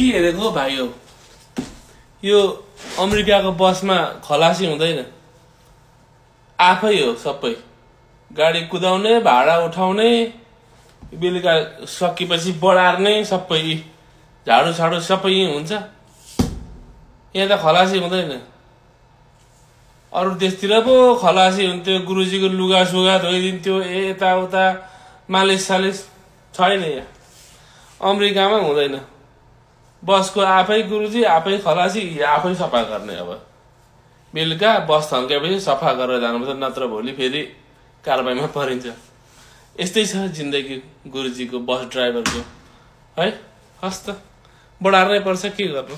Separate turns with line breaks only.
के हेरेको भाइ हो यो अमेरिकाको बसमा खलासी हुँदैन आफै हो सबै गाडी कुदाउने भाडा उठाउने बेलुका सकेपछि बढार्ने सबै झाडु छाडु सबै हुन्छ यहाँ त खलासी हुँदैन अरु देशतिर पो खलासी हुन्थ्यो गुरुजीको लुगा सुगा धोइदिन्थ्यो यताउता मालिस सालिस छैन यहाँ अमेरिकामा हुँदैन बसको आफै गुरुजी आफै खलासी आफै सफा गर्ने अब बेलुका बस थन्केपछि सफा गरेर जानुपर्छ नत्र भोलि फेरि कारबाहीमा परिन्छ यस्तै छ जिन्दगी गुरुजीको बस ड्राइभरको है हस् त बढार्नै पर्छ के गर्नु